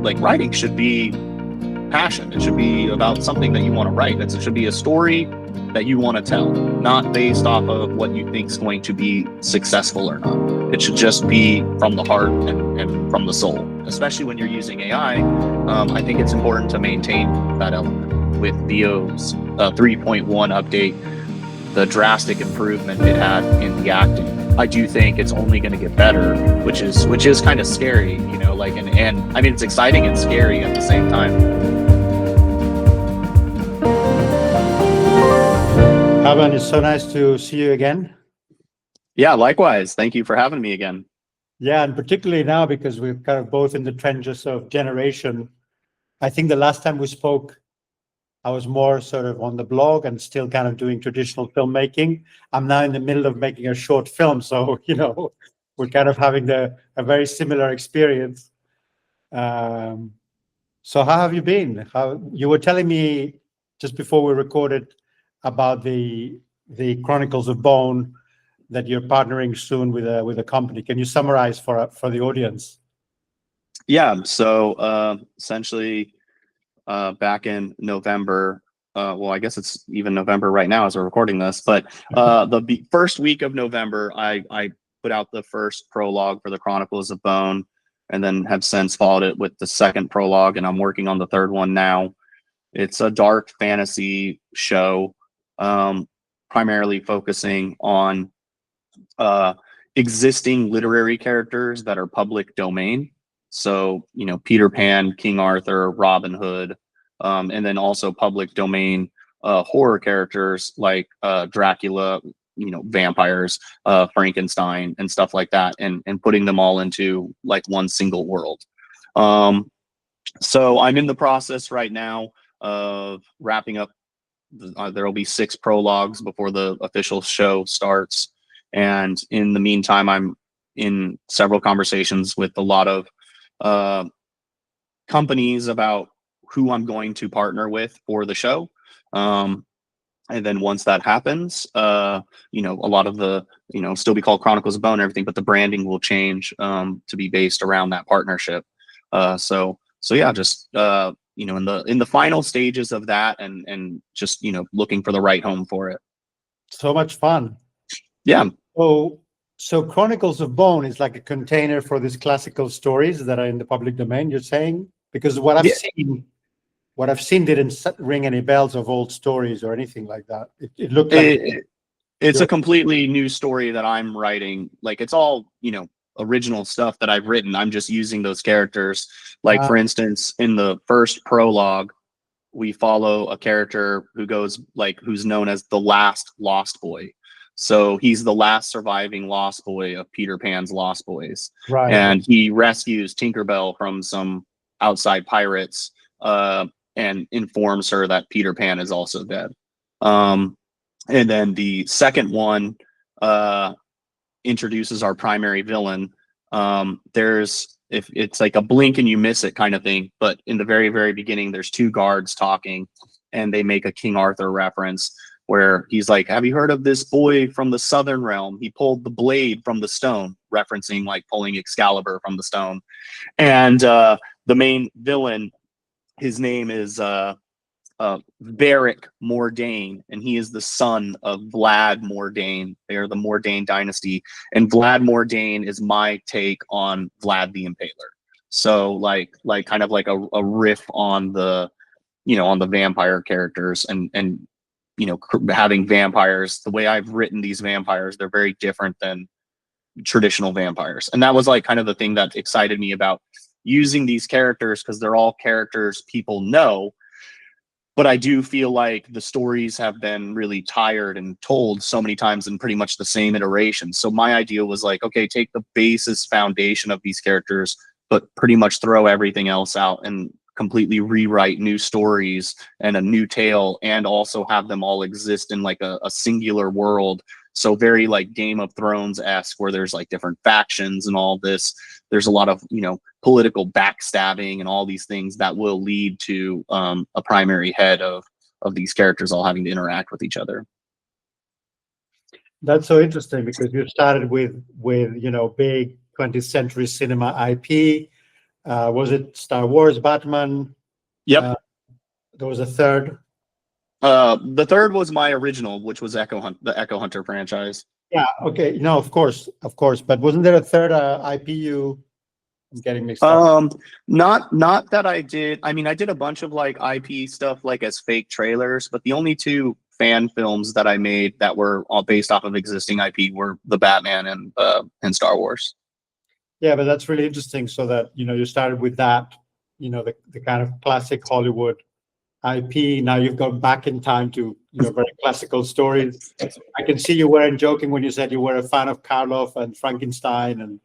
like writing should be passion. It should be about something that you want to write. It should be a story that you want to tell, not based off of what you think is going to be successful or not. It should just be from the heart and from the soul. Especially when you're using AI, I think it's important to maintain that element. With Veo's 3.1 update, the drastic improvement it had in the acting, I do think it's only going to get better, which is kind of scary, you know, like, and I mean, it's exciting and scary at the same time. Kavan, it's so nice to see you again. Yeah, likewise. Thank you for having me again. Yeah, and particularly now because we're kind of both in the trenches of generation. I think the last time we spoke, I was more sort of on the blog and still kind of doing traditional filmmaking. I'm now in the middle of making a short film, so you know, we're kind of having a very similar experience. So how have you been? How you were telling me just before we recorded about the Chronicles of Bone, that you're partnering soon with a company. Can you summarize for the audience? Yeah. So essentially, back in November, well, I guess it's even November right now as we're recording this, but the first week of November, I put out the first prologue for the Chronicles of Bone, and then have since followed it with the second prologue, and I'm working on the third one now. It's a dark fantasy show, primarily focusing on existing literary characters that are public domain. So, you know, Peter Pan, King Arthur, Robin Hood, and then also public domain horror characters like Dracula, you know, vampires, Frankenstein, and stuff like that, and putting them all into like one single world. So I'm in the process right now of wrapping up. There will be 6 prologues before the official show starts. And in the meantime, I'm in several conversations with a lot of companies about who I'm going to partner with for the show. And then once that happens, you know, a lot of the, you know, still be called Chronicles of Bone and everything, but the branding will change to be based around that partnership. So yeah, just you know, in the final stages of that, and just, you know, looking for the right home for it. So much fun. Yeah. So Chronicles of Bone is like a container for these classical stories that are in the public domain, you're saying? Because what I've seen didn't ring any bells of old stories or anything like that. It looked like it's a completely new story that I'm writing. Like, it's all, you know, original stuff that I've written. I'm just using those characters. Like, for instance, in the first prologue, we follow a character who goes, like, who's known as the last Lost Boy. So he's the last surviving Lost Boy of Peter Pan's Lost Boys. Right. And he rescues Tinkerbell from some outside pirates, and informs her that Peter Pan is also dead. And then the second one introduces our primary villain. If it's like a blink and you miss it kind of thing, but in the very, very beginning, there's 2 guards talking, and they make a King Arthur reference where he's like, "Have you heard of this boy from the southern realm? He pulled the blade from the stone," referencing like pulling Excalibur from the stone. And the main villain, his name is Beric Mordain, and he is the son of Vlad Mordain. They are the Mordain dynasty, and Vlad Mordain is my take on Vlad the Impaler. So like kind of like a riff on the, you know, on the vampire characters, and you know, having vampires. The way I've written these vampires, they're very different than traditional vampires, and that was like kind of the thing that excited me about using these characters, because they're all characters people know. But I do feel like the stories have been really tired and told so many times in pretty much the same iteration. So my idea was like, okay, take the basis foundation of these characters, but pretty much throw everything else out and completely rewrite new stories and a new tale, and also have them all exist in like a singular world. So very like Game of Thrones-esque, where there's like different factions and all this. There's a lot of, you know, political backstabbing and all these things that will lead to a primary head of these characters all having to interact with each other. That's so interesting, because you started with you know, big 20th century cinema IP, Was it Star Wars, Batman? Yep. There was a third. The third was my original, which was the Echo Hunter franchise. Yeah. Okay. No, of course. But wasn't there a third IP? I'm getting mixed up. Not that I did. I mean, I did a bunch of like IP stuff, like as fake trailers, but the only two fan films that I made that were all based off of existing IP were the Batman and Star Wars. Yeah, but that's really interesting. So that you started with that, the kind of classic Hollywood IP. Now you've gone back in time to very classical stories. I can see you weren't joking when you said you were a fan of Karloff and Frankenstein, and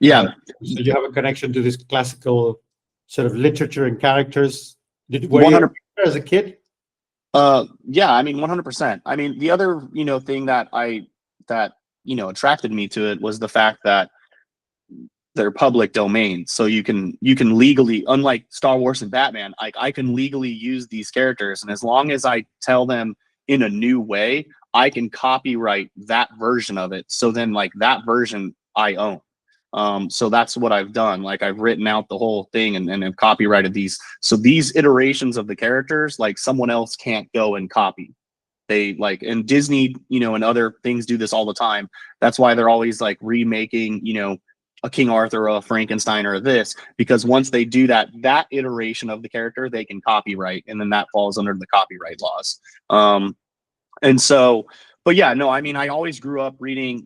Yeah. so you have a connection to this classical sort of literature and characters. Were 100. you as a kid? Yeah, I mean 100%. I mean, the other, thing that attracted me to it was the fact that they're public domain. So you can legally, unlike Star Wars and Batman, I can legally use these characters, and as long as I tell them in a new way, I can copyright that version of it. So then like that version I own. So that's what I've done. Like I've written out the whole thing and have copyrighted these. So these iterations of the characters, like someone else can't go and copy. They like, and Disney, and other things do this all the time. That's why they're always like remaking, a King Arthur or a Frankenstein or this, because once they do that iteration of the character, they can copyright, and then that falls under the copyright laws. And so, but yeah, no, I mean, I always grew up reading,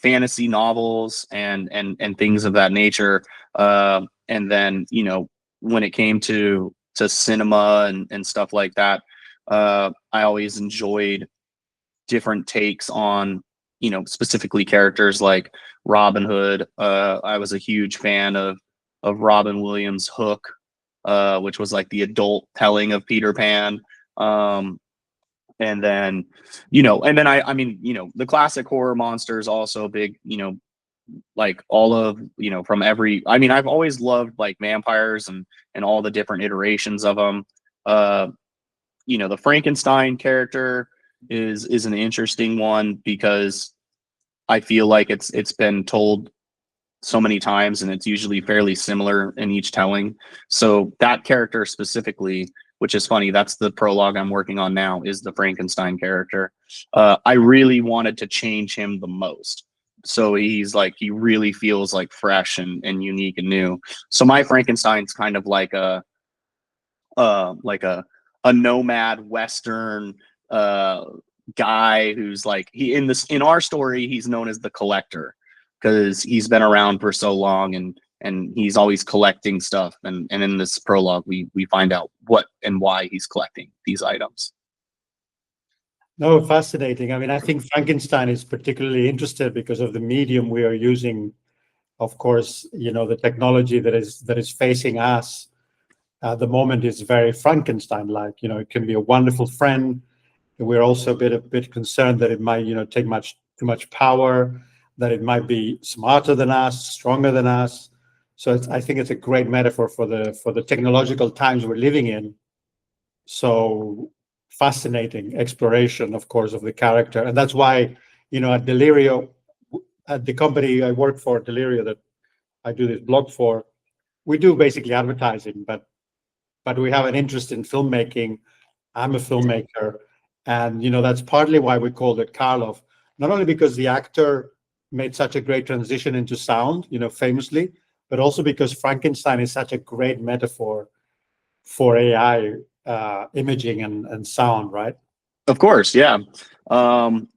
fantasy novels and things of that nature. And then, when it came to cinema and stuff like that, I always enjoyed different takes on, specifically characters like Robin Hood. I was a huge fan of Robin Williams' Hook, which was like the adult telling of Peter Pan. And then, I mean, the classic horror monsters also big, like all of, from every, I mean, I've always loved like vampires and all the different iterations of them. The Frankenstein character is an interesting one because I feel like it's been told so many times and it's usually fairly similar in each telling. So that character specifically, which is funny, that's the prologue I'm working on now, is the Frankenstein character. I really wanted to change him the most. So he's like, he really feels like fresh and unique and new. So my Frankenstein's kind of like a nomad Western guy who's like, in our story, he's known as the Collector because he's been around for so long and he's always collecting stuff. And in this prologue, we find out what and why he's collecting these items. No, fascinating. I mean, I think Frankenstein is particularly interested because of the medium we are using. Of course, the technology that is facing us at the moment is very Frankenstein-like. It can be a wonderful friend. We're also a bit concerned that it might, take too much power, that it might be smarter than us, stronger than us. So I think it's a great metaphor for the technological times we're living in. So fascinating exploration, of course, of the character. And that's why, at Delirio, at the company I work for, Delirio, that I do this blog for, we do basically advertising, but we have an interest in filmmaking. I'm a filmmaker. And, that's partly why we called it Karloff, not only because the actor made such a great transition into sound, famously, but also because Frankenstein is such a great metaphor for AI imaging and sound, right? Of course, yeah. And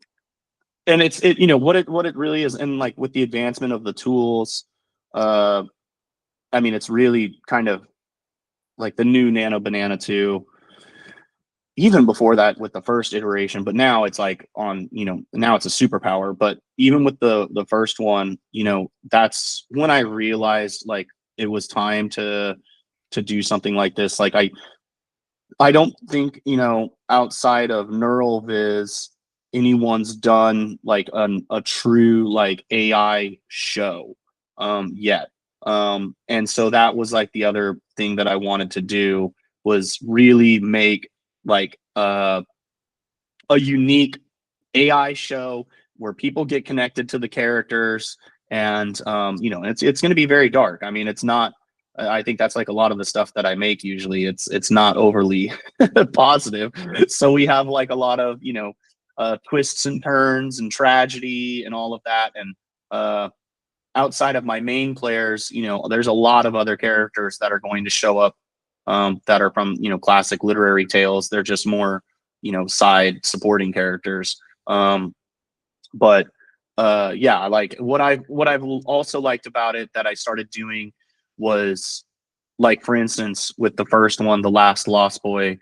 it's what it really is, and like with the advancement of the tools, I mean, it's really kind of like the new Nano Banana 2, even before that with the first iteration, but now it's like on, now it's a superpower. But even with the first one, that's when I realized like it was time to do something like this. Like I don't think, outside of Neural Viz, anyone's done like a true like AI show yet. And so that was like the other thing that I wanted to do, was really make like a unique AI show where people get connected to the characters And you know, it's going to be very dark. I mean, it's not. I think that's like a lot of the stuff that I make. Usually, it's not overly positive. So we have like a lot of, you know, twists and turns and tragedy and all of that. And outside of my main players, you know, there's a lot of other characters that are going to show up that are from, you know, classic literary tales. They're just more, you know, side supporting characters. But yeah, like what I've also liked about it that I started doing was, like, for instance, with the first one, The Last Lost Boy,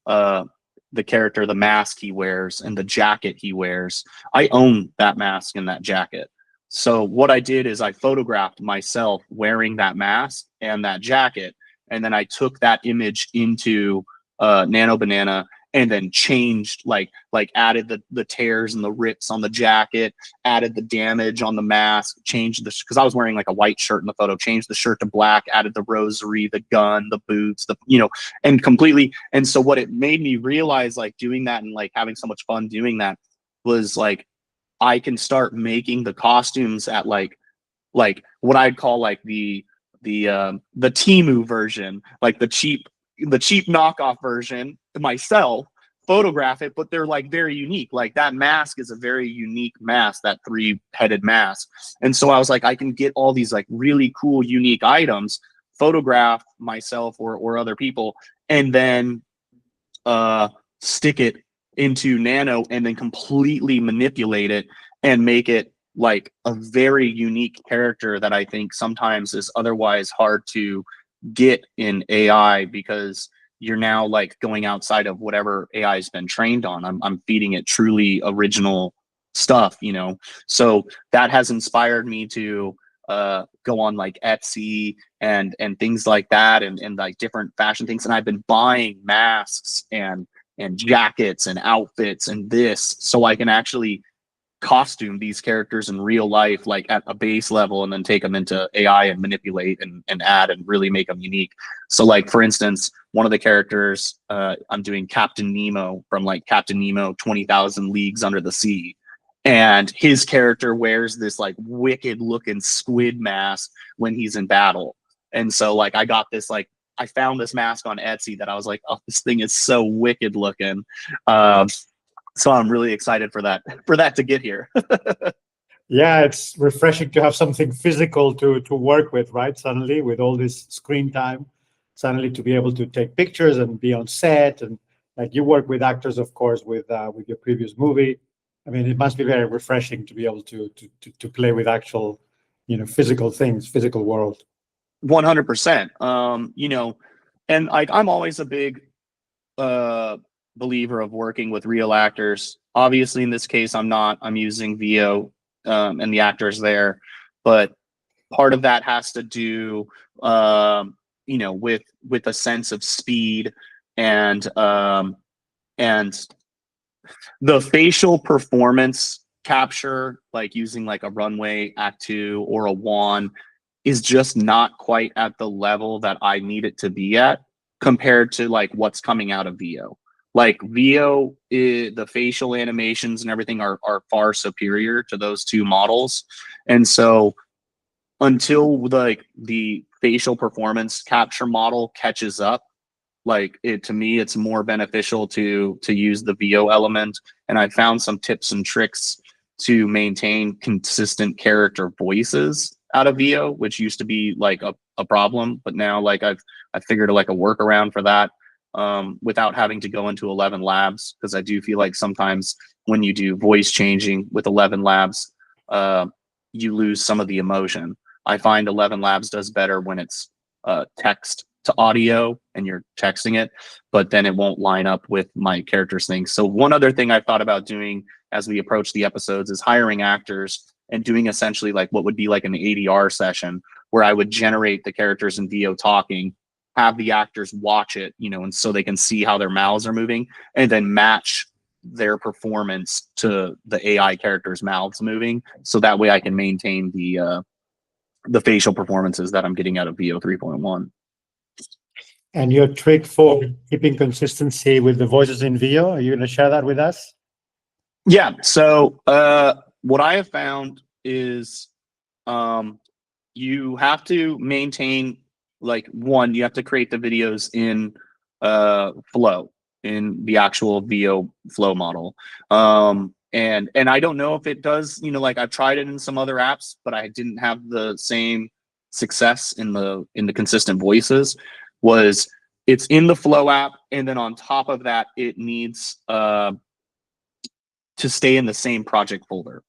the character, the mask he wears and the jacket he wears, I own that mask and that jacket. So what I did is I photographed myself wearing that mask and that jacket, and then I took that image into Nano Banana and then changed, like added the tears and the rips on the jacket, added the damage on the mask, changed the, because I was wearing like a white shirt in the photo, changed the shirt to black, added the rosary, the gun, the boots, the, you know, and completely. And so what it made me realize, like doing that and like having so much fun doing that, was like I can start making the costumes at like what I'd call like the Temu version, like the cheap knockoff version myself, photograph it, but they're like very unique. Like that mask is a very unique mask, that 3-headed mask. And so I was like, I can get all these like really cool, unique items, photograph myself or other people, and then stick it into Nano and then completely manipulate it and make it like a very unique character that I think sometimes is otherwise hard to get in AI, because you're now like going outside of whatever AI has been trained on. I'm feeding it truly original stuff, you know. So that has inspired me to go on like Etsy and things like that, and like different fashion things. And I've been buying masks and jackets and outfits and this, so I can actually costume these characters in real life, like at a base level, and then take them into AI and manipulate and add and really make them unique. So like, for instance, one of the characters, I'm doing Captain Nemo from like Captain Nemo 20,000 Leagues Under the Sea. And his character wears this like wicked looking squid mask when he's in battle. And so like I got this, like I found this mask on Etsy that I was like, oh, this thing is so wicked looking. So I'm really excited for that to get here. Yeah, it's refreshing to have something physical to work with, right? Suddenly, with all this screen time, suddenly to be able to take pictures and be on set, and like you work with actors, of course, with your previous movie. I mean, it must be very refreshing to be able to play with actual, you know, physical things, physical world. 100%. You know, and like I'm always a big believer of working with real actors. Obviously, in this case, I'm not. I'm using Veo and the actors there, but part of that has to do, you know, with a sense of speed and the facial performance capture, like using like a runway act 2 or a wand, is just not quite at the level that I need it to be at compared to like what's coming out of Veo. Like Veo, the facial animations and everything are far superior to those two models. And so until like the facial performance capture model catches up, like it, to me, it's more beneficial to use the Veo element. And I found some tips and tricks to maintain consistent character voices out of Veo, which used to be like a problem, but now like I figured like a workaround for that, without having to go into 11 labs, because I do feel like sometimes when you do voice changing with 11 labs, you lose some of the emotion. I find 11 labs does better when it's text to audio and you're texting it, but then it won't line up with my character's things. So one other thing I thought about doing as we approach the episodes is hiring actors and doing essentially like what would be like an ADR session, where I would generate the characters in Veo talking, have the actors watch it, you know, and so they can see how their mouths are moving, and then match their performance to the AI characters' mouths moving. So that way I can maintain the facial performances that I'm getting out of Veo 3.1. And your trick for keeping consistency with the voices in Veo, are you going to share that with us? Yeah. So what I have found is you have to maintain, like, one, you have to create the videos in Flow, in the actual Veo Flow model. And I don't know if it does, you know, like I've tried it in some other apps, but I didn't have the same success in the consistent voices. Was it's in the Flow app, and then on top of that, it needs to stay in the same project folder.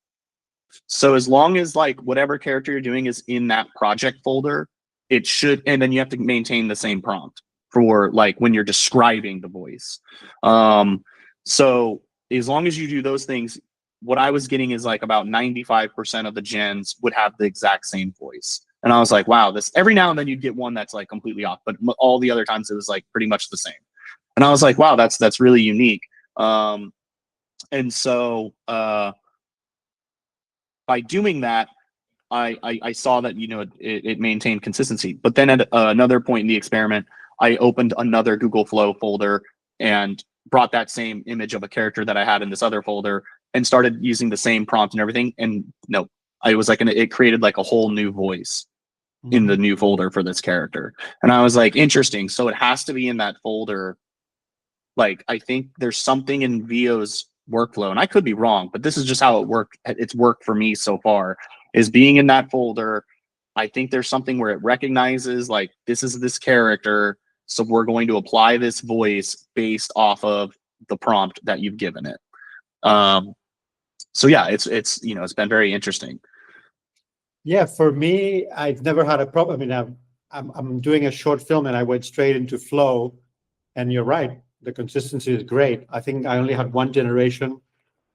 So as long as like whatever character you're doing is in that project folder, it should, and then you have to maintain the same prompt for like when you're describing the voice. So as long as you do those things, what I was getting is like about 95% of the gens would have the exact same voice. And I was like, wow, this, every now and then you'd get one that's like completely off, but all the other times it was like pretty much the same. And I was like, wow, that's really unique. And so by doing that, I saw that, you know, it maintained consistency. But then at another point in the experiment, I opened another Google Flow folder and brought that same image of a character that I had in this other folder and started using the same prompt and everything. And no, I was like, it created like a whole new voice in the new folder for this character. And I was like, interesting. So it has to be in that folder. Like, I think there's something in Veo's workflow, and I could be wrong, but this is just how it worked. It's worked for me so far, is being in that folder. I think there's something where it recognizes like this is this character, so we're going to apply this voice based off of the prompt that you've given it. So yeah, it's you know, it's been very interesting. Yeah, for me, I've never had a problem. I mean, I'm doing a short film and I went straight into Flow, and you're right, the consistency is great. I think I only had one generation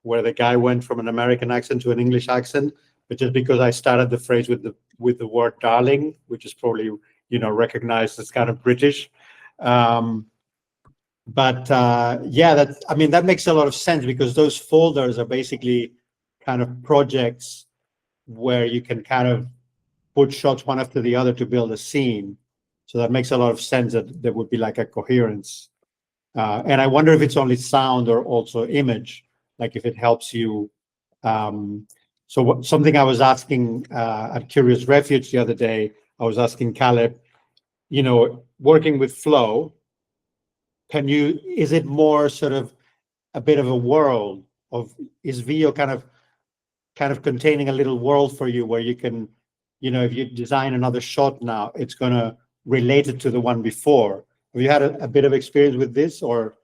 where the guy went from an American accent to an English accent, but just because I started the phrase with the word darling, which is probably, you know, recognized as kind of British. But yeah, that, I mean, that makes a lot of sense because those folders are basically kind of projects where you can kind of put shots one after the other to build a scene. So that makes a lot of sense that there would be like a coherence. And I wonder if it's only sound or also image, like if it helps you. Something I was asking at Curious Refuge the other day, I was asking Caleb, you know, working with Flow, is it more sort of a bit of a world of, is Veo kind of containing a little world for you where you can, you know, if you design another shot now, it's going to relate it to the one before. Have you had a bit of experience with this, or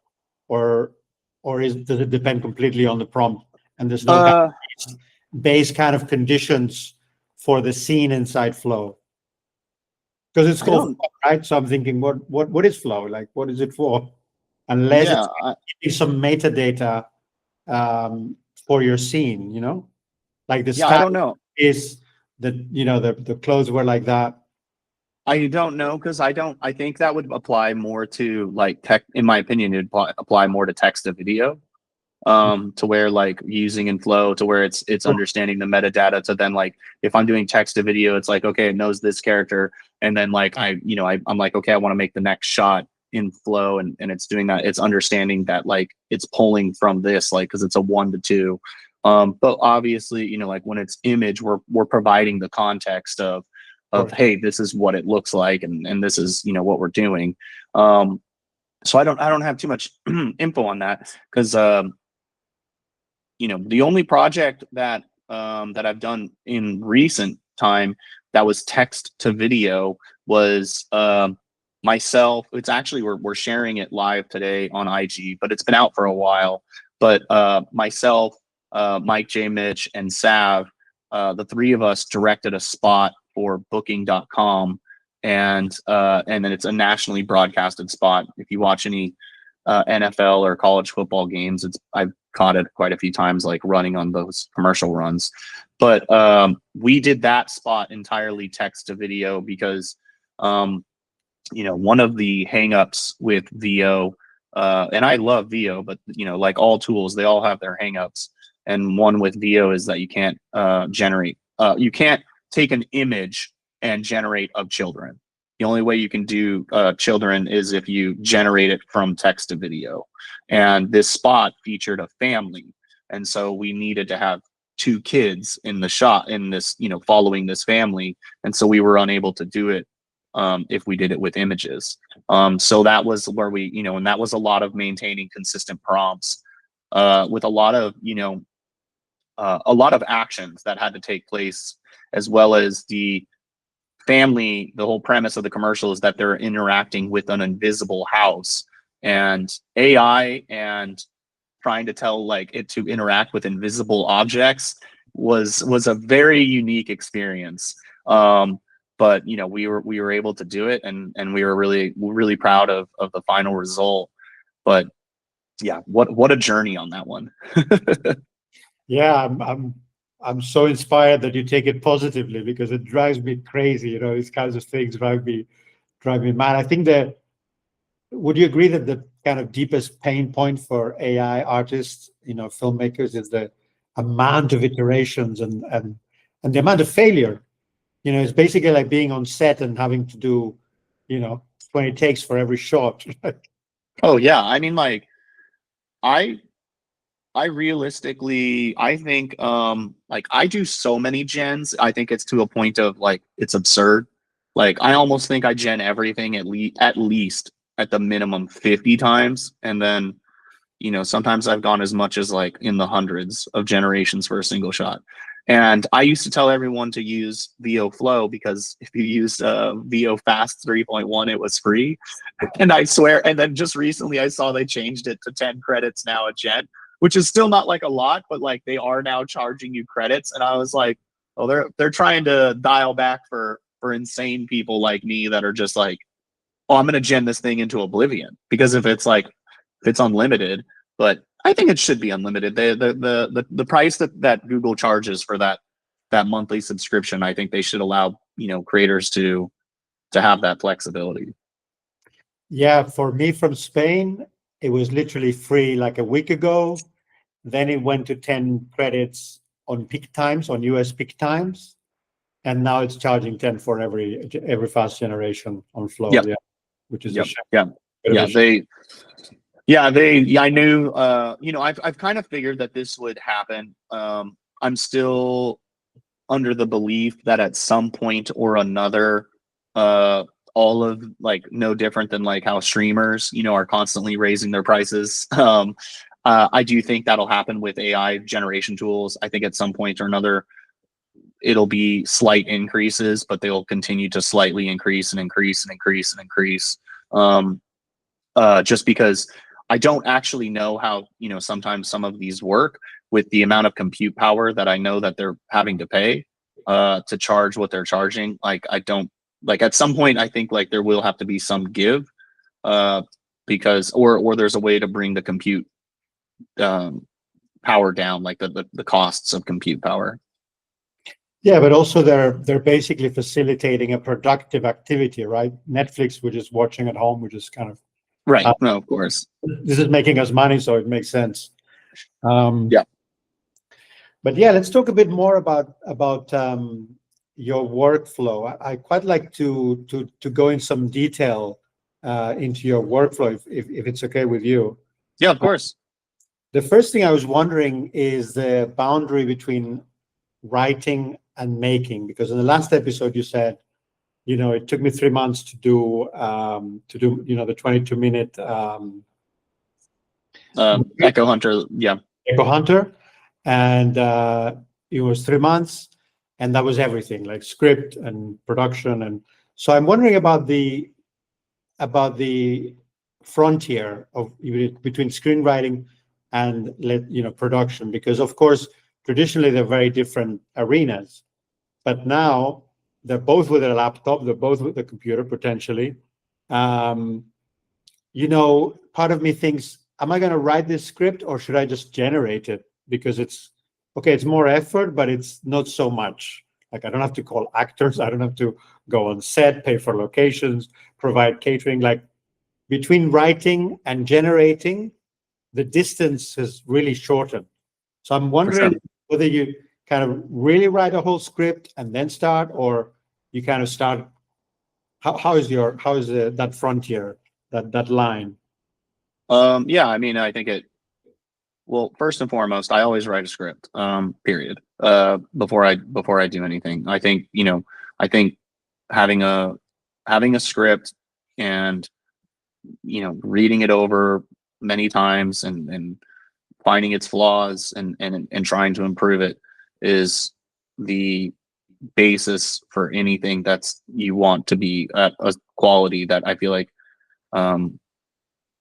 does it depend completely on the prompt and there's no kind of base kind of conditions for the scene inside Flow? Because it's called Flow, right? So I'm thinking, what is Flow? Like, what is it for? Unless it's some metadata for your scene, you know, like the I don't know. is that, you know, the clothes were like that. I don't know, because I think that would apply more to like tech, in my opinion, it'd apply more to text to video, to where like using in Flow to where it's understanding the metadata to then like if I'm doing text to video, it's like, okay, it knows this character, and then like I'm like, okay, I want to make the next shot in Flow, and it's doing that, it's understanding that like it's pulling from this, like, because it's a 1 to 2. But obviously, you know, like when it's image, we're providing the context of hey, this is what it looks like, and this is, you know, what we're doing. So I don't have too much info on that, because you know, the only project that that I've done in recent time that was text to video was myself. It's actually, we're sharing it live today on IG, but it's been out for a while. But myself, Mike J. Mitch, and Sav, the three of us directed a spot for booking.com, and then it's a nationally broadcasted spot. If you watch any NFL or college football games, I've caught it quite a few times, like running on those commercial runs. But we did that spot entirely text to video because you know, one of the hangups with Veo, and I love Veo, but you know, like all tools, they all have their hangups. And one with Veo is that you can't you can't take an image and generate of children. The only way you can do children is if you generate it from text to video. And this spot featured a family, and so we needed to have two kids in the shot in this, following this family. And so we were unable to do it if we did it with images. So that was where we, and that was a lot of maintaining consistent prompts with a lot of, a lot of actions that had to take place, as well as the family. The whole premise of the commercial is that they're interacting with an invisible house, and AI and trying to tell like it to interact with invisible objects was a very unique experience. But we were able to do it, and we were really proud of the final result. But yeah, what a journey on that one. Yeah, I'm so inspired that you take it positively, because it drives me crazy. These kinds of things drive me mad. I think that, would you agree that the kind of deepest pain point for AI artists, filmmakers, is the amount of iterations and the amount of failure? It's basically like being on set and having to do, 20 takes for every shot. Oh yeah, I mean, like I realistically, I think like I do so many gens. I think it's to a point of like it's absurd. Like I almost think I gen everything at least at the minimum 50 times, and then sometimes I've gone as much as like in the hundreds of generations for a single shot. And I used to tell everyone to use Veo Flow, because if you use Veo Fast 3.1, it was free. And I swear, and then just recently I saw they changed it to 10 credits now a gen, which is still not like a lot, but like they are now charging you credits. And I was like, oh, they're trying to dial back for insane people like me that are just like, oh, I'm gonna gen this thing into oblivion. Because if it's unlimited, but I think it should be unlimited. The price that Google charges for that monthly subscription, I think they should allow creators to have that flexibility. Yeah, for me from Spain, it was literally free like a week ago. Then it went to 10 credits on peak times, on US peak times, and now it's charging 10 for every fast generation on Flow. Yep. Yeah, which is Yep. a shame. I knew, I've kind of figured that this would happen. I'm still under the belief that at some point or another, all of like no different than like how streamers, are constantly raising their prices. I do think that'll happen with AI generation tools. I think at some point or another, it'll be slight increases, but they'll continue to slightly increase and increase and increase and increase. Just because I don't actually know how, sometimes some of these work with the amount of compute power that I know that they're having to pay to charge what they're charging. Like, I don't, like at some point, I think like there will have to be some give because, or there's a way to bring the compute power down, like the costs of compute power. Yeah, but also they're basically facilitating a productive activity, right? Netflix, we're just watching at home, we're just kind of right. No, of course. This is making us money, so it makes sense. Yeah. But yeah, let's talk a bit more about your workflow. I quite like to go in some detail into your workflow, if it's okay with you. Yeah, of course. The first thing I was wondering is the boundary between writing and making, because in the last episode you said, it took me 3 months to do the 22-minute Echo Hunter. Yeah. Echo Hunter, and it was 3 months, and that was everything, like script and production. And so I'm wondering about the frontier of between screenwriting and production, because of course traditionally they're very different arenas, but now they're both with a laptop, they're both with a computer potentially. Part of me thinks, am I going to write this script or should I just generate it? Because it's more effort, but it's not so much. Like I don't have to call actors, I don't have to go on set, pay for locations, provide catering. Like between writing and generating, the distance has really shortened. So I'm wondering whether you kind of really write a whole script and then start, or you kind of start. How is that frontier, that line? Yeah, I mean, I think Well, first and foremost, I always write a script, period. Before I do anything. I think, I think having a having a script and, reading it over many times and finding its flaws and trying to improve it is the basis for anything that's you want to be at a quality that I feel like um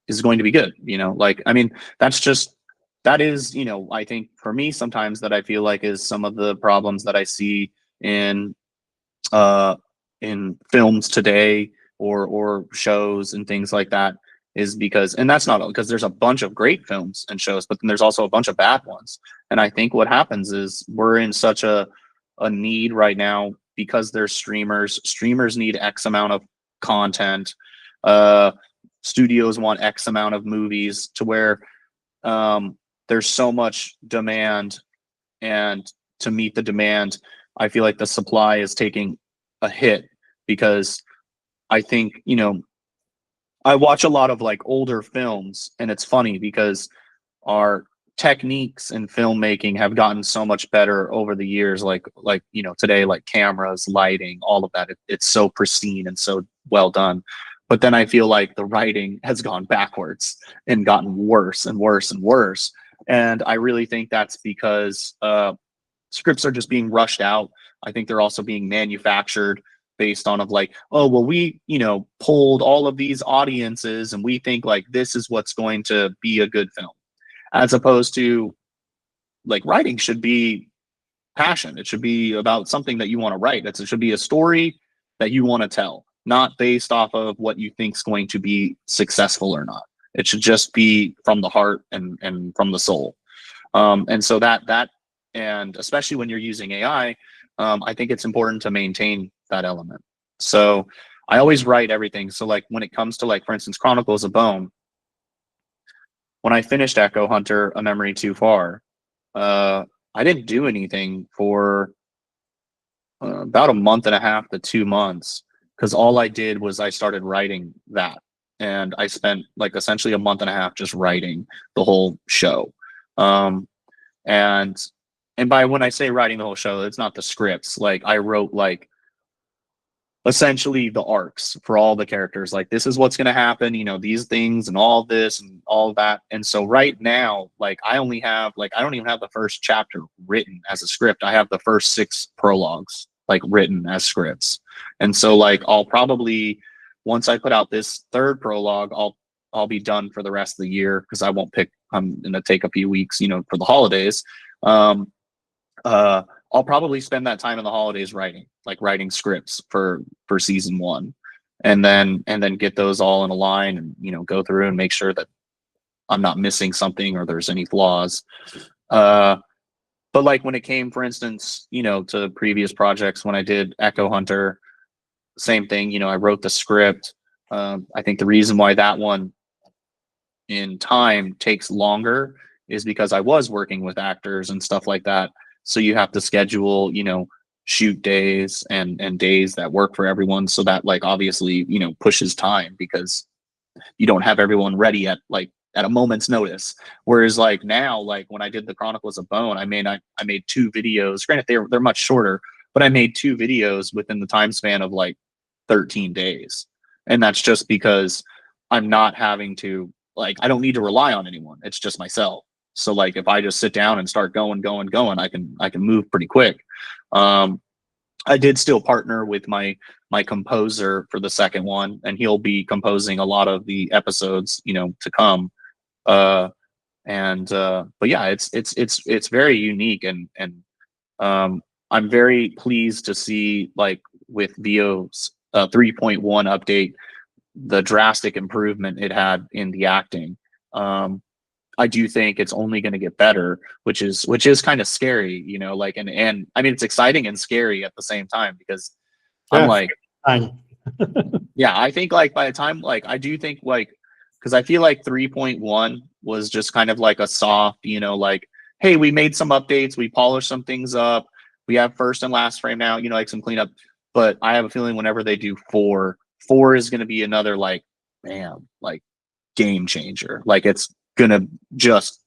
is going to be good. Like, I mean, that is, I think for me sometimes that I feel like is some of the problems that I see in uh films today or shows and things like that, is because, and that's not because there's a bunch of great films and shows, but then there's also a bunch of bad ones. And I think what happens is we're in such a need right now because there's streamers need X amount of content, uh studios want X amount of movies, to where there's so much demand, and to meet the demand, I feel like the supply is taking a hit. Because I think, I watch a lot of like older films, and it's funny because our techniques in filmmaking have gotten so much better over the years. Like today, like cameras, lighting, all of that, it's so pristine and so well done. But then I feel like the writing has gone backwards and gotten worse and worse and worse. And I really think that's because scripts are just being rushed out. I think they're also being manufactured based on of like, oh well, we pulled all of these audiences and we think like this is what's going to be a good film, as opposed to like writing should be passion. It should be about something that you want to write. It should be a story that you want to tell, not based off of what you think is going to be successful or not. It should just be from the heart and from the soul. And so and especially when you're using AI, I think it's important to maintain that element. So I always write everything. So like when it comes to like, for instance, Chronicles of Bone, when I finished Echo Hunter, A Memory Too Far, I didn't do anything for about a month and a half to 2 months, because all I did was I started writing that. And I spent like essentially a month and a half just writing the whole show. Um, and and by when I say writing the whole show, it's not the scripts. Like I wrote like essentially the arcs for all the characters. Like this is what's going to happen, these things and all this and all that. And so right now, like I only have like, I don't even have the first chapter written as a script. I have the first 6 prologues like written as scripts. And so like I'll probably, once I put out this 3rd prologue, I'll be done for the rest of the year, because I'm going to take a few weeks, for the holidays. um I'll probably spend that time in the holidays writing scripts for season 1, and then get those all in a line, and go through and make sure that I'm not missing something or there's any flaws. But like when it came, for instance, to previous projects, when I did Echo Hunter, same thing. I wrote the script. I think the reason why that one in time takes longer is because I was working with actors and stuff like that. So you have to schedule, shoot days and days that work for everyone. So that like obviously, pushes time, because you don't have everyone ready at a moment's notice. Whereas like now, like when I did the Chronicles of Bone, I made 2 videos. Granted, they're much shorter, but I made 2 videos within the time span of like 13 days. And that's just because I'm not having to, like, I don't need to rely on anyone. It's just myself. So like if I just sit down and start going, I can move pretty quick. I did still partner with my composer for the second one, and he'll be composing a lot of the episodes, to come. Uh, but yeah, it's very unique, and I'm very pleased to see, like with Veo's 3.1 update, the drastic improvement it had in the acting. I do think it's only going to get better, which is kind of scary, like, and I mean, it's exciting and scary at the same time, because I'm Yeah, like, fine. yeah, I think like by the time, like, I do think like, because I feel like 3.1 was just kind of like a soft, like, hey, we made some updates, we polished some things up, we have first and last frame now, like some cleanup. But I have a feeling whenever they do 4 is going to be another like, bam, like game changer. Like it's gonna just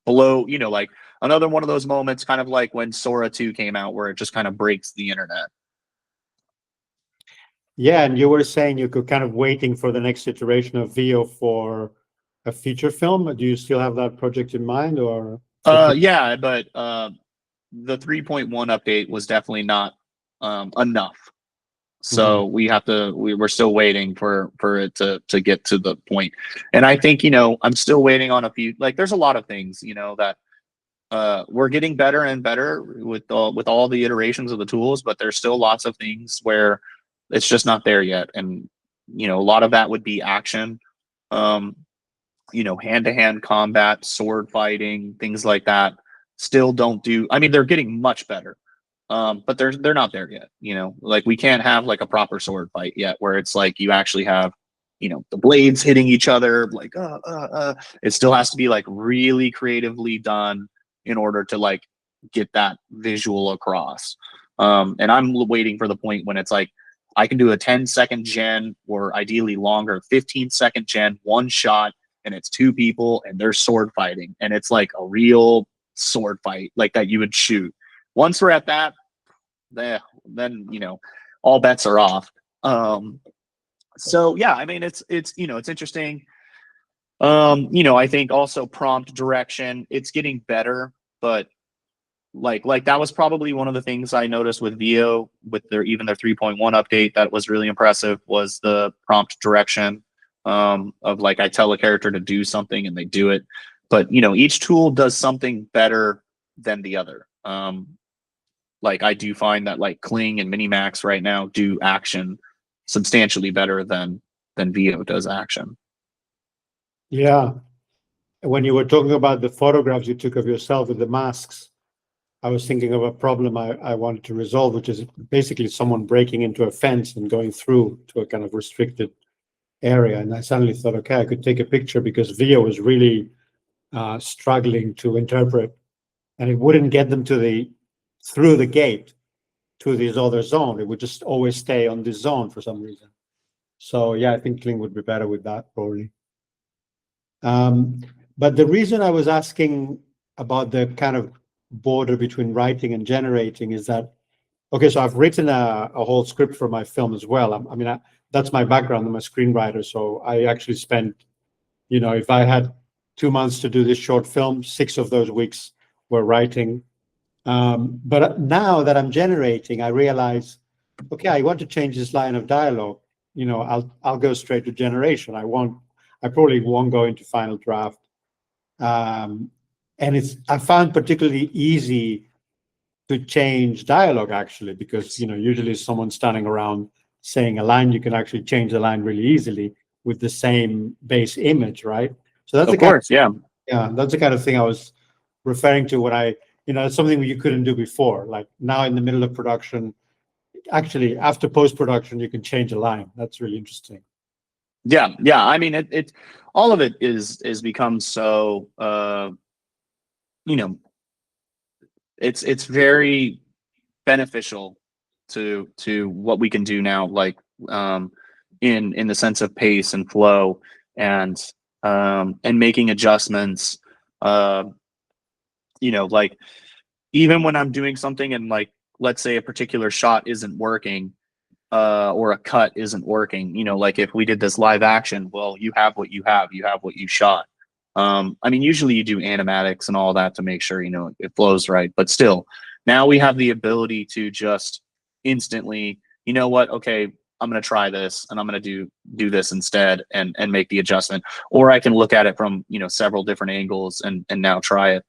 blow, you know, like another one of those moments, kind of like when Sora 2 came out, where it just kind of breaks the internet. Yeah, and you were saying you could kind of waiting for the next iteration of Veo for a feature film. Do you still have that project in mind, or? Yeah, but the 3.1 update was definitely not enough. So we're still waiting for it to get to the point. And I think, you know, I'm still waiting on a few, like there's a lot of things, you know, that we're getting better and better with all the iterations of the tools, but there's still lots of things where it's just not there yet. And, you know, a lot of that would be action, you know, hand-to-hand combat, sword fighting, things like that. Still don't do, I mean, they're getting much better. But they're not there yet, you know, like we can't have like a proper sword fight yet where it's like you actually have, you know, the blades hitting each other, like it still has to be like really creatively done in order to like get that visual across. And I'm waiting for the point when it's like I can do a 10-second gen, or ideally longer, 15-second gen, one shot, and it's two people and they're sword fighting, and it's like a real sword fight like that you would shoot. Once we're at that, then you know, all bets are off. So yeah, I mean, it's you know, it's interesting. You know, I think also prompt direction, it's getting better, but like that was probably one of the things I noticed with Veo, with their 3.1 update, that was really impressive, was the prompt direction, of like I tell a character to do something and they do it. But you know, each tool does something better than the other. Like I do find that like Kling and Minimax right now do action substantially better than Veo does action. Yeah. When you were talking about the photographs you took of yourself with the masks, I was thinking of a problem I wanted to resolve, which is basically someone breaking into a fence and going through to a kind of restricted area. And I suddenly thought, okay, I could take a picture, because Veo was really struggling to interpret, and it wouldn't get them through the gate to this other zone. It would just always stay on this zone for some reason. So yeah, I think Kling would be better with that probably. But the reason I was asking about the kind of border between writing and generating is that, okay, so I've written a whole script for my film as well. I mean, that's my background. I'm a screenwriter. So I actually spent, you know, if I had 2 months to do this short film, 6 of those weeks were writing. But now that I'm generating, I realize, okay, I want to change this line of dialogue. You know, I'll go straight to generation. I probably won't go into final draft. And I found particularly easy to change dialogue, actually, because, you know, usually someone standing around saying a line, you can actually change the line really easily with the same base image, right? So that's Of course, yeah. Yeah, that's the kind of thing I was referring to when you know, it's something you couldn't do before. Like now in the middle of production, actually after post-production, you can change a line. That's really interesting. Yeah, yeah. I mean, it all of it is become so you know, it's very beneficial to what we can do now, like in the sense of pace and flow, and making adjustments. You know, like even when I'm doing something and like let's say a particular shot isn't working, or a cut isn't working, you know, like if we did this live action, well, you have what you have, what you shot. I mean, usually you do animatics and all that to make sure, you know, it flows right, but still, now we have the ability to just instantly, you know what, okay, I'm going to try this and I'm going to do this instead, and make the adjustment. Or I can look at it from, you know, several different angles and now try it.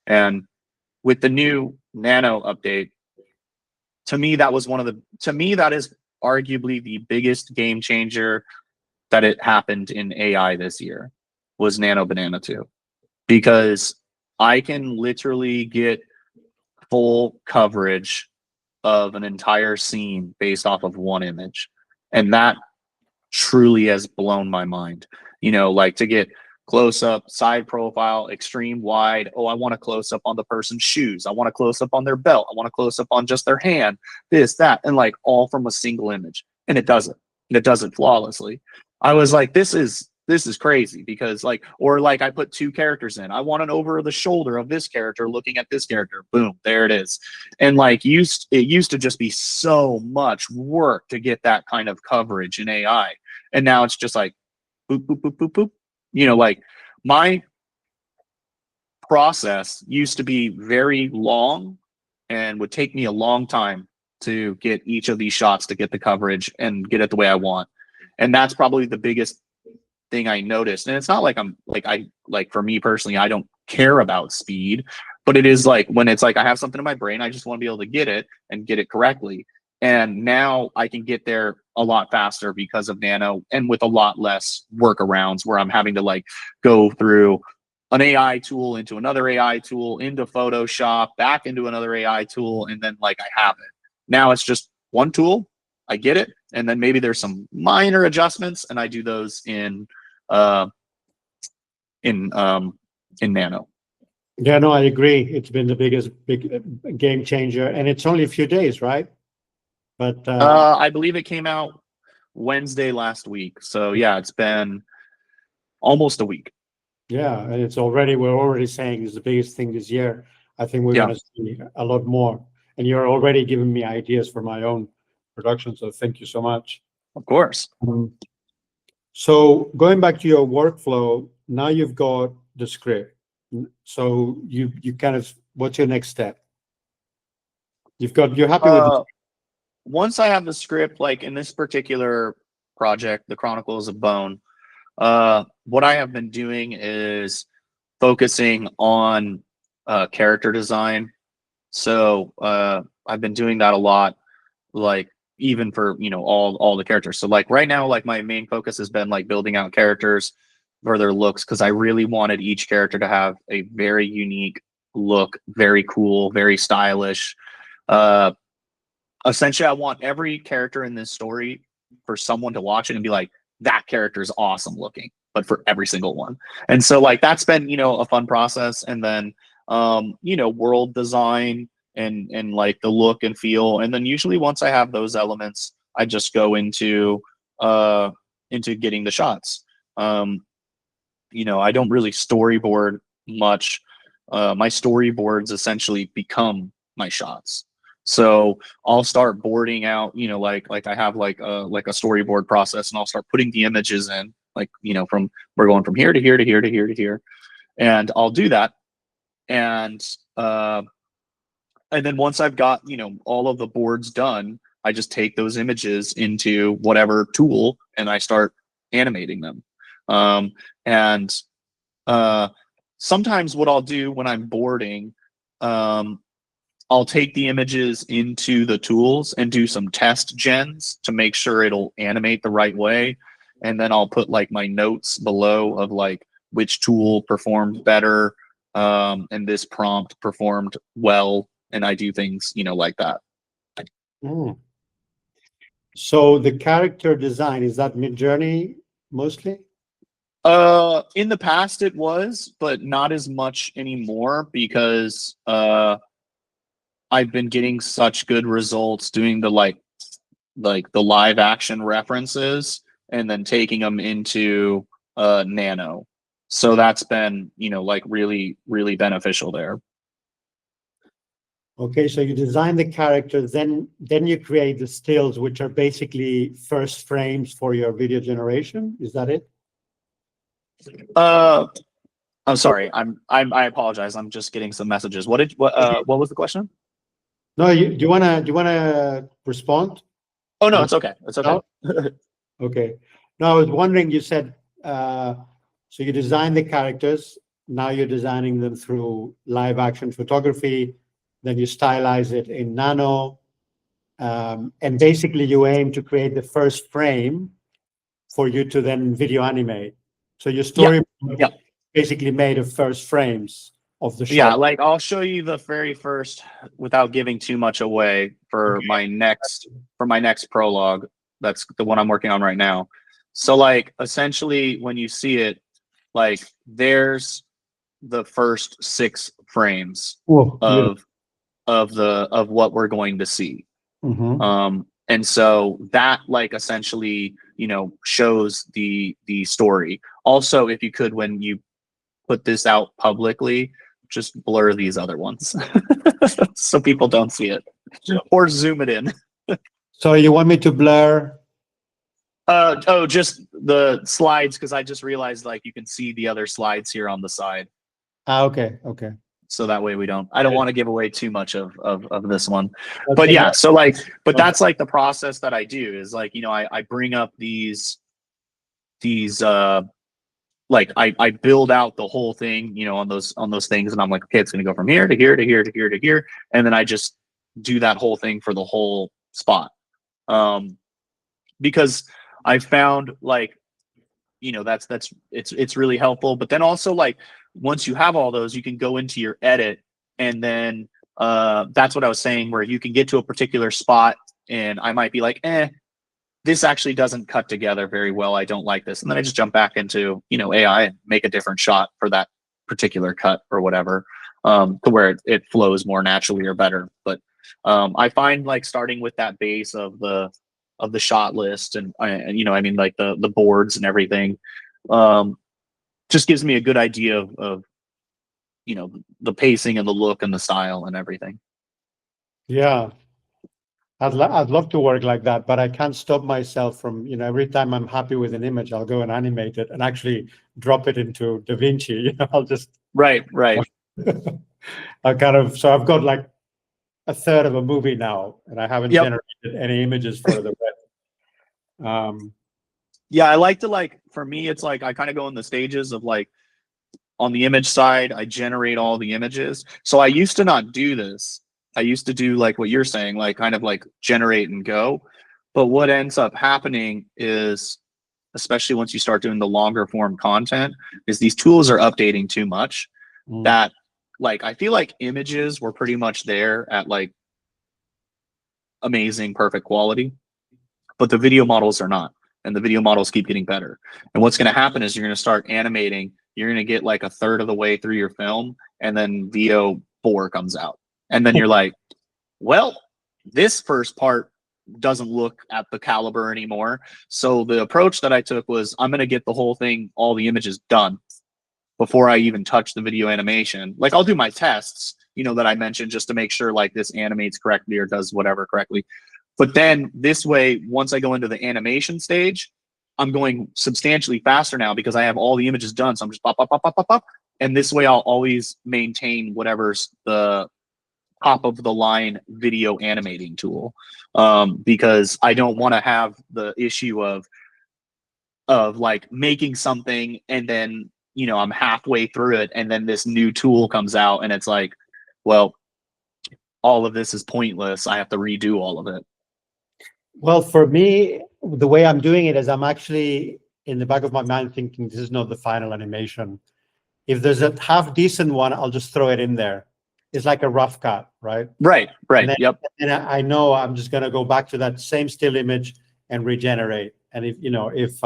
And with the new Nano update, to me, that is arguably the biggest game changer that it happened in AI this year, was Nano Banana 2. Because I can literally get full coverage of an entire scene based off of one image. And that truly has blown my mind. You know, like to get close up, side profile, extreme wide. Oh, I want a close up on the person's shoes. I want a close up on their belt. I want a close up on just their hand, this, that, and like all from a single image. And it does it. And it does it flawlessly. I was like, this is this is crazy, because like, or like I put two characters in. I want an over the shoulder of this character looking at this character. Boom, there it is. And like it used to just be so much work to get that kind of coverage in AI. And now it's just like boop, boop, boop, boop, boop. You know, like my process used to be very long and would take me a long time to get each of these shots to get the coverage and get it the way I want. And that's probably the biggest thing I noticed. And it's not like I'm like, I like, for me personally, I don't care about speed, but it is like when it's like I have something in my brain, I just want to be able to get it and get it correctly. And now I can get there a lot faster because of Nano, and with a lot less workarounds where I'm having to like go through an AI tool into another AI tool into Photoshop, back into another AI tool, and then like I have it. Now it's just one tool, I get it, and then maybe there's some minor adjustments, and I do those in Nano. Yeah, no, I agree. It's been the big game changer, and it's only a few days, right? But I believe it came out Wednesday last week, so yeah, it's been almost a week. yeah, and we're already saying it's the biggest thing this year. I think we're Yeah. going to see a lot more, and you're already giving me ideas for my own production. So thank you so much. Of course. So going back to your workflow, now you've got the script. So you kind of, what's your next step? You're happy with the once I have the script, like in this particular project, the Chronicles of Bone, what I have been doing is focusing on character design. So I've been doing that a lot, like even for, you know, all the characters. So like right now, like my main focus has been like building out characters for their looks, because I really wanted each character to have a very unique look, very cool, very stylish. Essentially, I want every character in this story for someone to watch it and be like, that character is awesome looking, but for every single one. And so like that's been, you know, a fun process. And then you know, world design and like the look and feel. And then usually once I have those elements, I just go into getting the shots. You know, I don't really storyboard much. My storyboards essentially become my shots. So I'll start boarding out, you know, like I have like a storyboard process, and I'll start putting the images in, like, you know, we're going from here to here to here to here to here, and I'll do that, and then once I've got, you know, all of the boards done, I just take those images into whatever tool and I start animating them. And sometimes what I'll do when I'm boarding, I'll take the images into the tools and do some test gens to make sure it'll animate the right way. And then I'll put like my notes below of like which tool performed better, and this prompt performed well. And I do things, you know, like that. So the character design, is that Midjourney mostly? In the past it was, but not as much anymore, because I've been getting such good results doing the like the live action references and then taking them into Nano. So that's been, you know, like really, really beneficial there. Okay, so you design the character, then you create the stills, which are basically first frames for your video generation. Is that it? I'm sorry. I apologize. I'm just getting some messages. What was the question? No, do you wanna respond? Oh no, it's okay. It's okay. Okay. No, I was wondering, you said so you design the characters, now you're designing them through live action photography, then you stylize it in Nano, and basically you aim to create the first frame for you to then video animate. So your story basically made of first frames of the shot. Yeah, like I'll show you the very first, without giving too much away, for my next prologue. That's the one I'm working on right now. So like essentially when you see it, like there's the first 6 frames of what we're going to see. And so that like essentially, shows the story. Also, if you could, when you put this out publicly, just blur these other ones so people don't see it, or zoom it in. So you want me to blur? Just the slides, because I just realized like you can see the other slides here on the side. Okay. So that way I don't want to give away too much of this one. Okay. But yeah, so like, but that's like the process that I do is like, I bring up these like I build out the whole thing, on those things, and I'm like, okay, it's gonna go from here to here to here to here to here, and then I just do that whole thing for the whole spot. Because I found like, it's really helpful. But then also like once you have all those, you can go into your edit, and then that's what I was saying, where you can get to a particular spot and I might be like, this actually doesn't cut together very well, I don't like this, and then I just jump back into AI and make a different shot for that particular cut or whatever, to where it flows more naturally or better. But I find like starting with that base of the shot list, and I mean like the boards and everything, just gives me a good idea of the pacing and the look and the style and everything. Yeah. I'd love to work like that, but I can't stop myself from, every time I'm happy with an image, I'll go and animate it and actually drop it into DaVinci. I'll just right. I so I've got like a third of a movie now, and I haven't generated any images for the rest. Yeah, I like to like, for me, it's like I kind of go in the stages of like, on the image side, I generate all the images. So I used to not do this. I used to do like what you're saying, like kind of like generate and go. But what ends up happening is, especially once you start doing the longer form content, is these tools are updating too much. That like, I feel like images were pretty much there at like amazing, perfect quality, but the video models are not. And the video models keep getting better. And what's going to happen is you're going to start animating. You're going to get like a third of the way through your film, and then Veo 4 comes out. And then you're like, well, this first part doesn't look at the caliber anymore. So the approach that I took was, I'm going to get the whole thing, all the images done before I even touch the video animation. Like I'll do my tests, that I mentioned, just to make sure like this animates correctly or does whatever correctly. But then this way, once I go into the animation stage, I'm going substantially faster now because I have all the images done. So I'm just pop, pop, pop, pop, pop, pop. And this way I'll always maintain whatever's the top of the line video animating tool, because I don't want to have the issue of like making something and then I'm halfway through it and then this new tool comes out and it's like, well, all of this is pointless. I have to redo all of it. Well, for me, the way I'm doing it is I'm actually in the back of my mind thinking this is not the final animation. If there's a half decent one, I'll just throw it in there. It's like a rough cut, right? Right. Yep. And I know I'm just going to go back to that same still image and regenerate. And if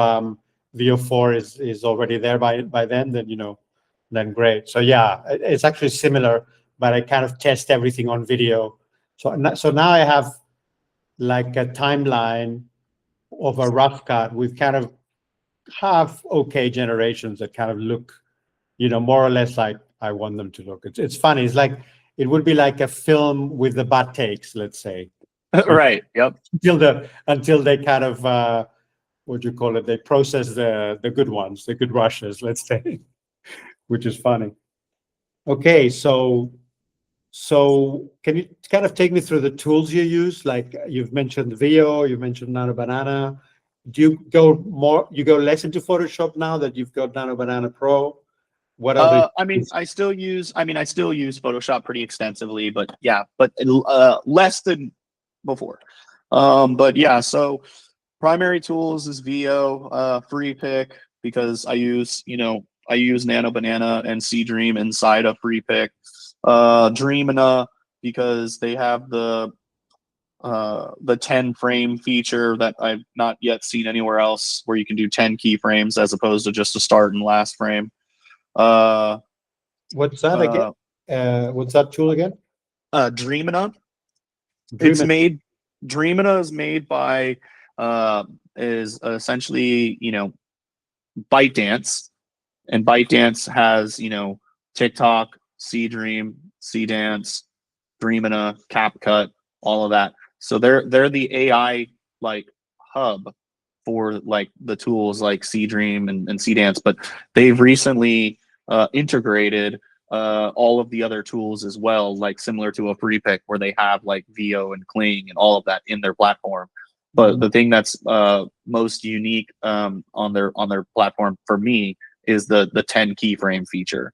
Veo 4 is already there by then then great. So yeah, it's actually similar, but I kind of test everything on video. So now I have like a timeline of a rough cut with kind of half okay generations that kind of look, more or less like I want them to look. It's funny. It's like it would be like a film with the bad takes, let's say. Right. Yep. Until they kind of what do you call it? They process the good ones, the good rushes, let's say, which is funny. Okay, so can you kind of take me through the tools you use? Like you've mentioned Veo, you've mentioned Nano Banana. Do you go less into Photoshop now that you've got Nano Banana Pro? What other? I still use Photoshop pretty extensively, but less than before. But yeah, so primary tools is Veo, Free Pick, because I use Nano Banana and Dream inside of Free Pick. Dreamina, because they have the 10 frame feature that I've not yet seen anywhere else, where you can do 10 keyframes as opposed to just a start and last frame. What's that again? What's that tool again? Dreamina. It's made Dreamina is made by is essentially, you know, ByteDance, and ByteDance has, you know, TikTok, Dream, Dance, Dreamina, CapCut, all of that. So they're the AI like hub for like the tools like Dream and Dance, but they've recently integrated all of the other tools as well, like similar to a Prepick where they have like Veo and Kling and all of that in their platform. But the thing that's most unique on their platform for me is the 10 keyframe feature.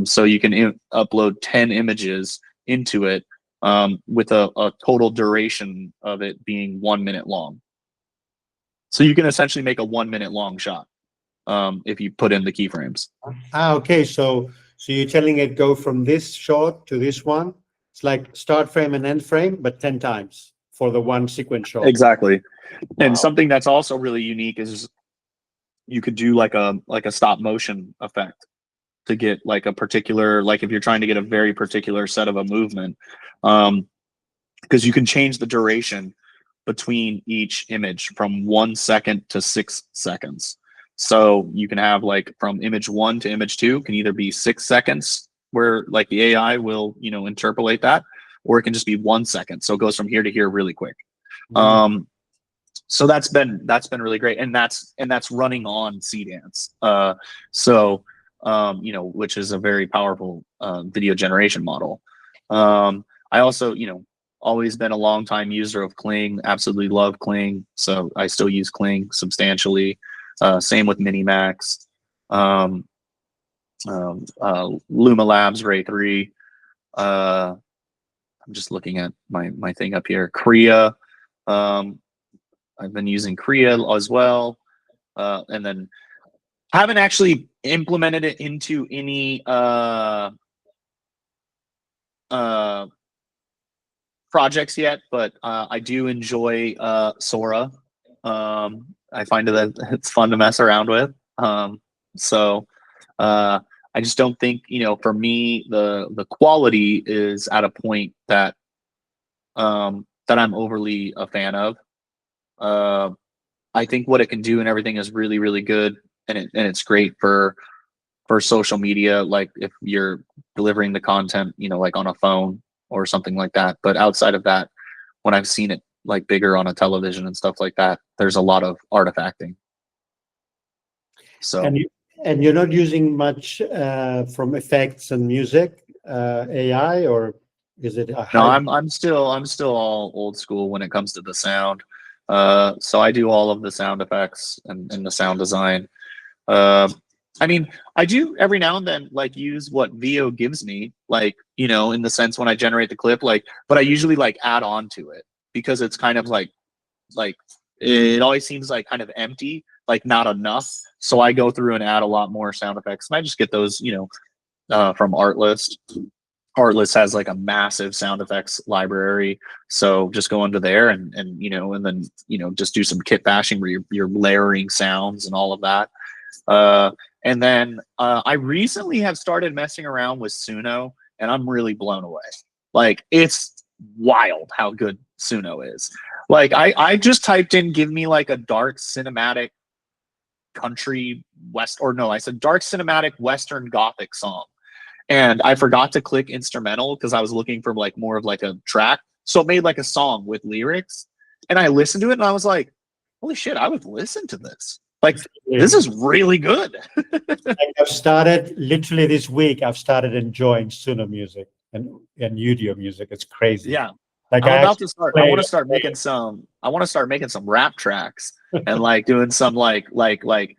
So you can upload 10 images into it with a total duration of it being 1 minute long. So you can essentially make a 1 minute long shot if you put in the keyframes. Okay. So you're telling it go from this shot to this one. It's like start frame and end frame, but 10 times for the one sequence shot. Exactly. And Wow. something that's also really unique is you could do like a stop motion effect to get like a particular, like if you're trying to get a very particular set of a movement, because you can change the duration between each image from 1 second to 6 seconds. So you can have like from image 1 to image 2 can either be 6 seconds where like the AI will, you know, interpolate that, or it can just be 1 second. So it goes from here to here really quick. So that's been really great, and that's running on Dance. You know, which is a very powerful video generation model. I also, you know, always been a long time user of Kling, absolutely love Kling. So I still use Kling substantially. Same with Minimax, Luma Labs, Ray 3. I'm just looking at my thing up here. Kriya. I've been using Kriya as well. And then haven't actually implemented it into any projects yet, but I do enjoy Sora. I find that it's fun to mess around with. So I just don't think, you know, for me, the quality is at a point that that I'm overly a fan of. I think what it can do and everything is really, really good, and it's great for social media, like if you're delivering the content, you know, like on a phone or something like that. But outside of that, when I've seen it like bigger on a television and stuff like that, there's a lot of artifacting. So and you're not using much from effects and music AI, or is it a no, hybrid? I'm still all old school when it comes to the sound. So I do all of the sound effects and the sound design. I mean, I do every now and then like use what Veo gives me, like, you know, in the sense when I generate the clip, like, but I usually like add on to it because it's kind of like it always seems like kind of empty, like not enough. So I go through and add a lot more sound effects, and I just get those, you know, from Artlist. Artlist has like a massive sound effects library, so just go under there and you know, and then, you know, just do some kit bashing where you're layering sounds and all of that. And then I recently have started messing around with Suno, and I'm really blown away. Like, it's wild how good Suno is. Like, I just typed in, give me like a dark cinematic country west, or no, I said dark cinematic Western Gothic song. And I forgot to click instrumental because I was looking for like more of like a track. So it made like a song with lyrics. And I listened to it and I was like, holy shit, I would listen to this. Like, this is really good. Like I've started literally this week. I've started enjoying Suno music and Udio music. It's crazy. Yeah. Like I'm I about to start. I want to actually start making some. I want to start making some rap tracks and like doing some like you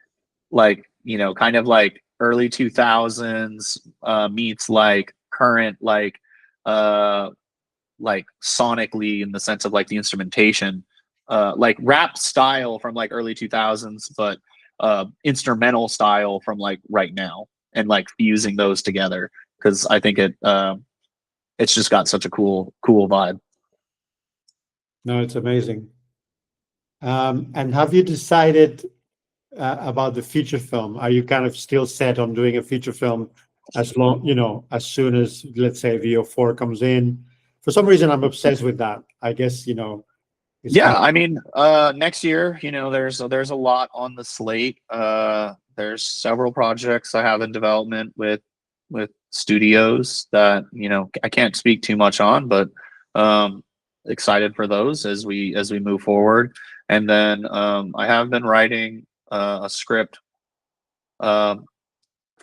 know, kind of like early 2000s meets like current like sonically in the sense of like the instrumentation, like rap style from like early 2000s, but instrumental style from like right now, and like fusing those together because I think it's just got such a cool vibe. No, it's amazing. And have you decided about the feature film? Are you kind of still set on doing a feature film as long, you know, as soon as, let's say, VO4 comes in? For some reason, I'm obsessed with that. I guess, you know, Yeah, I mean, next year, there's a lot on the slate. There's several projects I have in development with studios that I can't speak too much on, but excited for those as we move forward. And then I have been writing a script for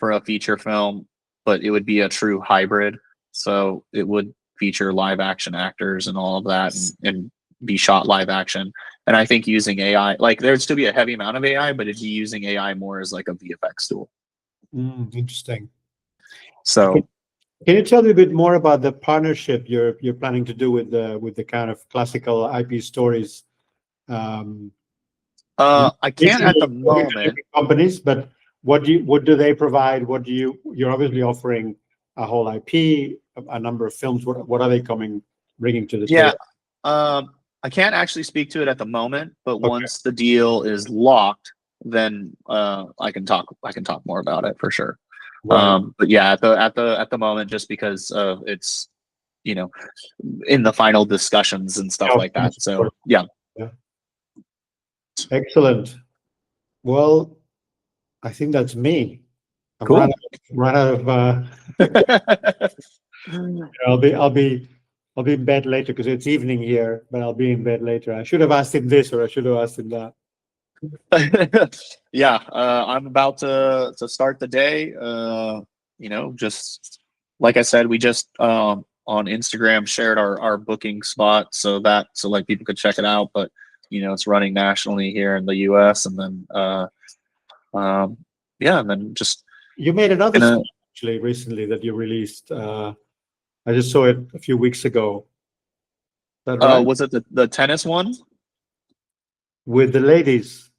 a feature film, but it would be a true hybrid. So it would feature live action actors and all of that, and be shot live action. And I think using AI, like there'd still be a heavy amount of AI, but it'd be using AI more as like a VFX tool. Interesting. So can you tell me a bit more about the partnership you're planning to do with the kind of classical IP stories? I can't at the moment. Companies, but what do they provide? You're obviously offering a whole IP, a number of films. What are they bringing to the table? I can't actually speak to it at the moment, but once the deal is locked, then I can talk more about it for sure. Right. But yeah, at the moment, just because it's in the final discussions and stuff like that. So yeah. Excellent. Well, I think that's me. I've cool. run out of I'll be in bed later because it's evening here, but I'll be in bed later. I should have asked him this, or I should have asked him that. Yeah, I'm about to start the day. Just like I said, we just on Instagram shared our booking spot so like people could check it out. But it's running nationally here in the US, and then and then just you made another spot actually recently that you released. I just saw it a few weeks ago. Is that right? Was it the tennis one with the ladies?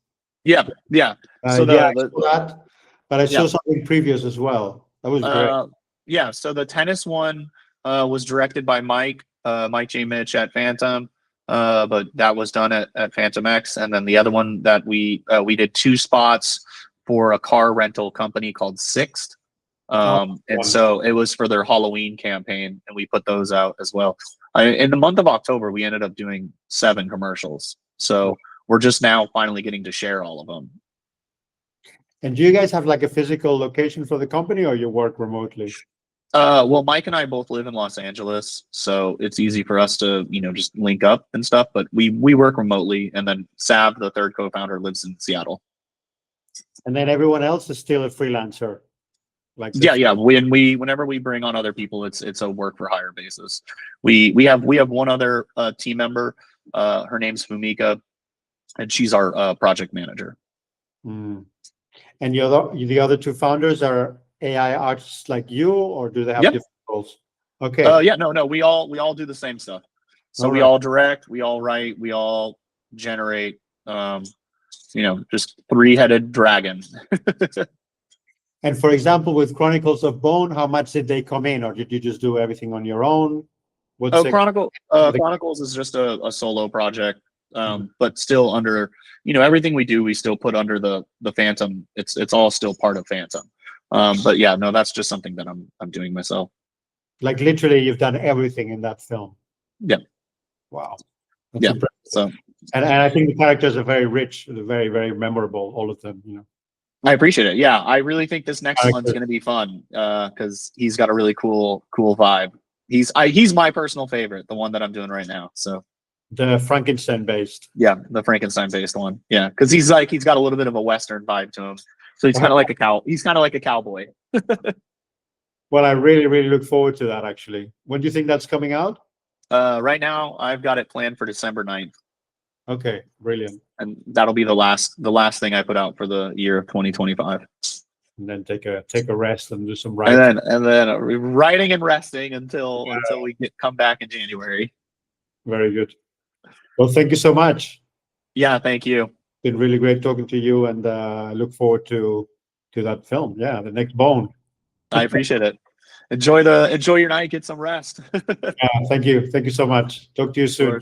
Yeah. So I saw that, but I saw something previous as well. That was great. Yeah. So the tennis one was directed by Mike J. Mitch at Phantom, but that was done at Phantom X. And then the other one that we did 2 spots for a car rental company called Sixt. And so it was for their Halloween campaign, and we put those out as well. In the month of October, we ended up doing 7 commercials. So we're just now finally getting to share all of them. And do you guys have like a physical location for the company, or you work remotely? Well, Mike and I both live in Los Angeles, so it's easy for us to, just link up and stuff, but we work remotely. And then Sav, the third co-founder, lives in Seattle. And then everyone else is still a freelancer. Whenever we bring on other people, it's a work for hire basis. We have one other team member. Her name's Fumika, and she's our project manager. And the other 2 founders are AI artists like you, or do they have different roles? Okay. No, we all do the same stuff. So we all direct, we all write, we all generate. Just 3-headed dragon. And for example, with Chronicles of Bone, how much did they come in, or did you just do everything on your own? Chronicles is just a solo project, but still under, everything we do, we still put under the Phantom. It's all still part of Phantom. But yeah, no, that's just something that I'm doing myself. Like literally, you've done everything in that film. Yeah. Wow. That's impressive. So. And I think the characters are very rich, very, very memorable, all of them. I appreciate it. Yeah, I really think this next one's going to be fun because he's got a really cool vibe. He's my personal favorite, the one that I'm doing right now. So the Frankenstein based. Yeah, the Frankenstein based one. Yeah, because he's got a little bit of a Western vibe to him. So he's kind of like a cowboy. Well, I really, really look forward to that. Actually, when do you think that's coming out? Right now, I've got it planned for December 9th. Okay, brilliant. And that'll be the last thing I put out for the year of 2025. And then take a rest and do some writing. And then writing and resting until we come back in January. Very good. Well, thank you so much. Yeah, thank you. It's been really great talking to you, and I look forward to that film. Yeah, the next Bone. I appreciate it. Enjoy your night. Get some rest. Thank you. Thank you so much. Talk to you soon.